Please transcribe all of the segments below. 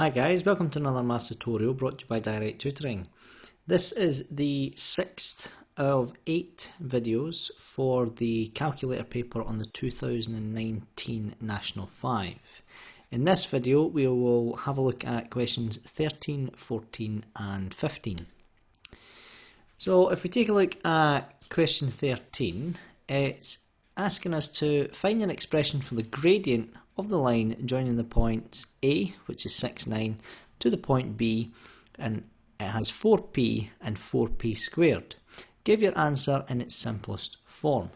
Hi guys, welcome to another maths tutorial brought to you by Direct Tutoring. This is the 6th of 8 videos for the calculator paper on the 2019 National 5. In this video we will have a look at questions 13, 14 and 15. So if we take a look at question 13, it's asking us to find an expression for the gradient of the line joining the points A, which is 6, 9, to the point B, and it has 4p and 4p squared. Give your answer in its simplest form.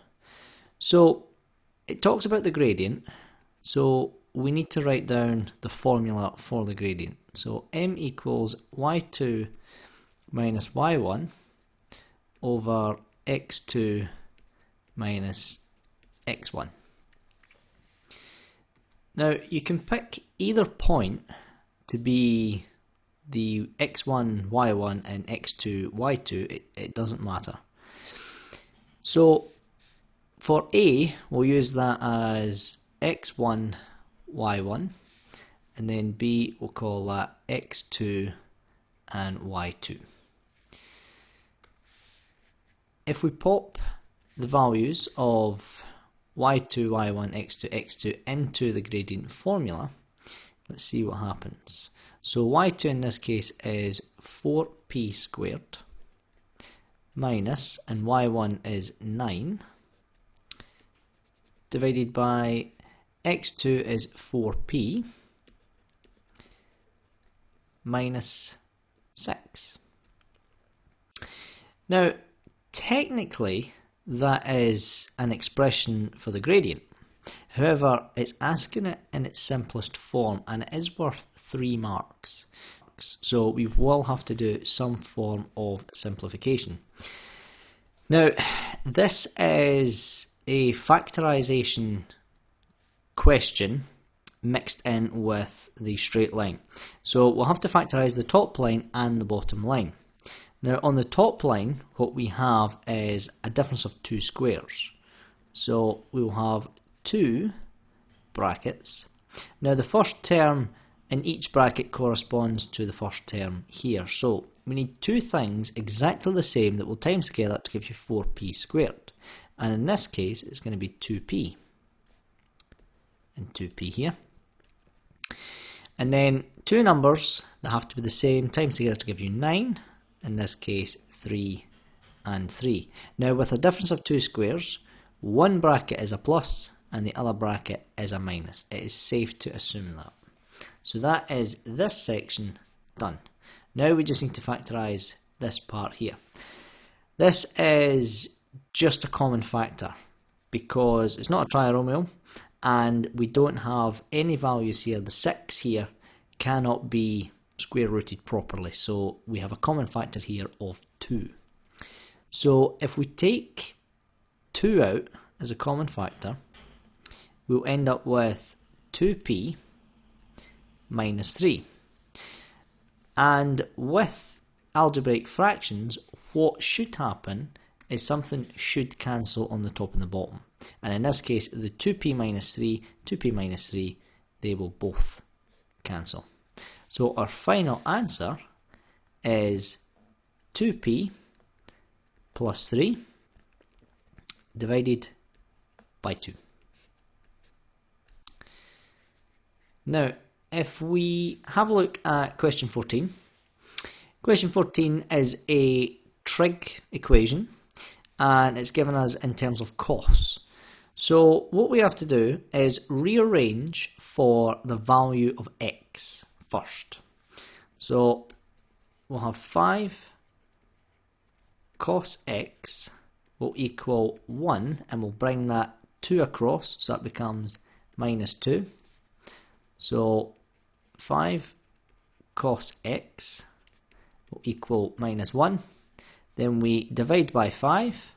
So it talks about the gradient, so we need to write down the formula for the gradient. So m equals y2 minus y1 over x2 minus x1. Now you can pick either point to be the x1, y1 and x2, y2, it doesn't matter. So for A, we'll use that as x1, y1, and then B, we'll call that x2 and y2. If we pop the values of y2, y1, x2, x2 into the gradient formula, let's see what happens. So y2 in this case is 4p squared minus, and y1 is 9, divided by x2 is 4p minus 6. Now technically that is an expression for the gradient. However, it's asking it in its simplest form and it is worth 3 marks. So we will have to do some form of simplification. Now, this is a factorisation question mixed in with the straight line. So we'll have to factorise the top line and the bottom line. Now on the top line, what we have is a difference of 2 squares. So we will have 2 brackets. Now the first term in each bracket corresponds to the first term here. So we need 2 things exactly the same that will times together to give you 4p squared. And in this case, it's going to be 2p. And 2p here. And then 2 numbers that have to be the same times together to give you 9. In this case 3 and 3. Now with a difference of 2 squares, one bracket is a plus and the other bracket is a minus. It is safe to assume that. So that is this section done. Now we just need to factorise this part here. This is just a common factor because it's not a trinomial and we don't have any values here. The 6 here cannot be square rooted properly, so we have a common factor here of 2. So if we take 2 out as a common factor, we'll end up with 2p minus 3. And with algebraic fractions, what should happen is something should cancel on the top and the bottom. And in this case, the 2p minus 3, 2p minus 3, they will both cancel. So our final answer is 2p plus 3 divided by 2. Now, if we have a look at question 14, question 14 is a trig equation and it's given us in terms of costs. So what we have to do is rearrange for the value of x first. So we'll have 5 cos x will equal 1 and we'll bring that 2 across, so that becomes minus 2. So 5 cos x will equal minus 1. Then we divide by 5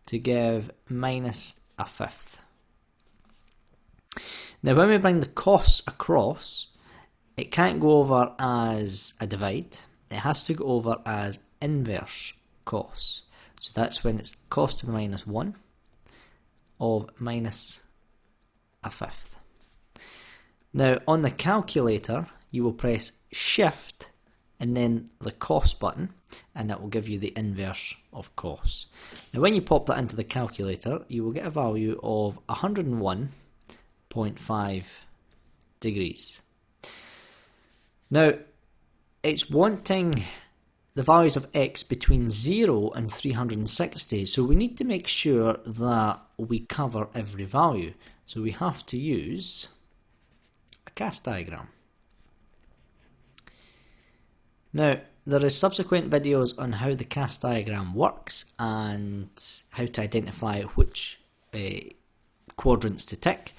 to give minus a fifth. Now when we bring the costs across, it can't go over as a divide, it has to go over as inverse cos. So that's when it's cos to the minus 1 of minus a fifth. Now on the calculator you will press Shift and then the cost button, and that will give you the inverse of cos. Now when you pop that into the calculator, you will get a value of 101.5 degrees. Now it's wanting the values of x between 0 and 360, so we need to make sure that we cover every value. So we have to use a cast diagram. Now, there is subsequent videos on how the cast diagram works and how to identify which quadrants to tick.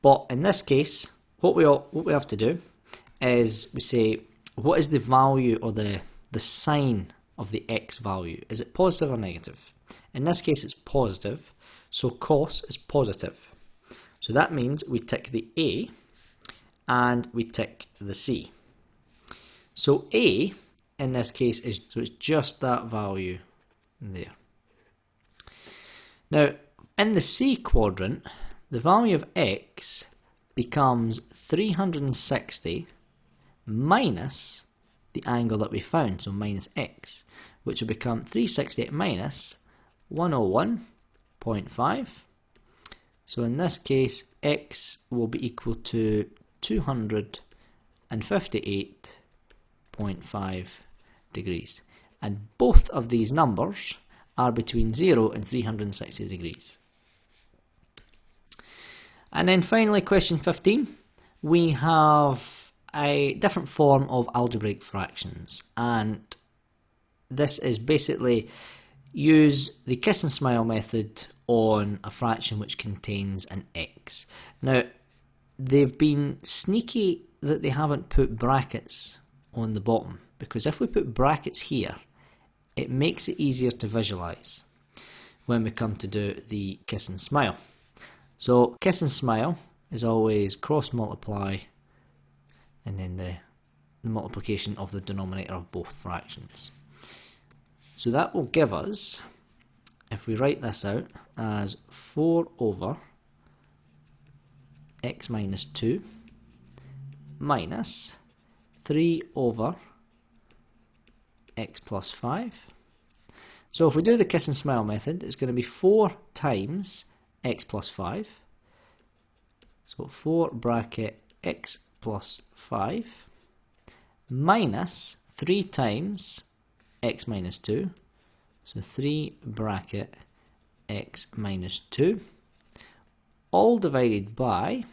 But in this case, what we have to do is we say, what is the value or the sign of the x value? Is it positive or negative? In this case, it's positive, so cos is positive. So that means we tick the A and we tick the C. So A in this case is it's just that value there. Now in the C quadrant, the value of x becomes 360 minus the angle that we found, so minus x, which will become 360 minus 101.5. So in this case, x will be equal to 258.5 degrees. And both of these numbers are between 0 and 360 degrees. And then finally, question 15, we have a different form of algebraic fractions. And this is basically use the kiss and smile method on a fraction which contains an x. Now, they've been sneaky that they haven't put brackets on the bottom, because if we put brackets here, it makes it easier to visualize when we come to do the kiss and smile. So kiss and smile is always cross multiply and then the multiplication of the denominator of both fractions. So that will give us, if we write this out as 4 over x minus 2 minus 3 over x plus 5. So if we do the kiss and smile method, it's going to be 4 times x plus 5. So 4 bracket x plus 5 minus 3 times x minus 2. So 3 bracket x minus 2, all divided by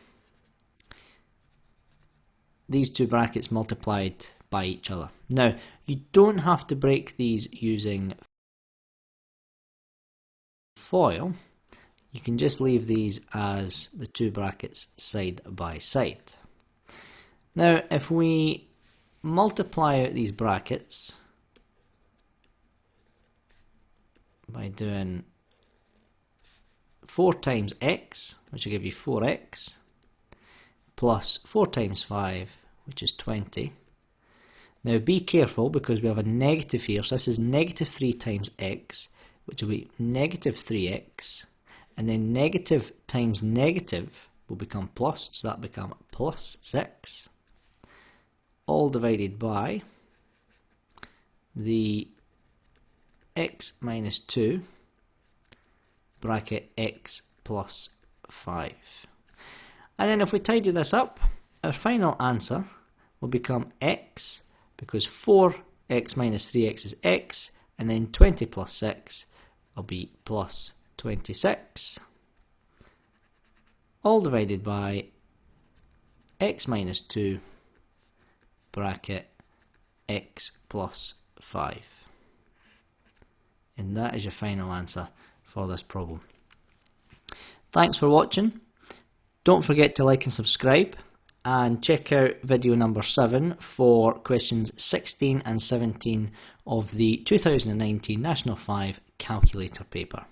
these two brackets multiplied by each other. Now, you don't have to break these using FOIL. You can just leave these as the two brackets side by side. Now, if we multiply out these brackets by doing 4 times x, which will give you 4x, plus 4 times 5, which is 20. Now be careful because we have a negative here, so this is negative 3 times x, which will be negative 3x, and then negative times negative will become plus, so that will become plus 6, all divided by the x minus 2 bracket x plus 5. And then if we tidy this up, our final answer will become x, because 4x minus 3x is x, and then 20 plus 6 will be plus 26, all divided by x minus 2 bracket x plus 5. And that is your final answer for this problem. Thanks for watching. Don't forget to like and subscribe, and check out video number 7 for questions 16 and 17 of the 2019 National 5 calculator paper.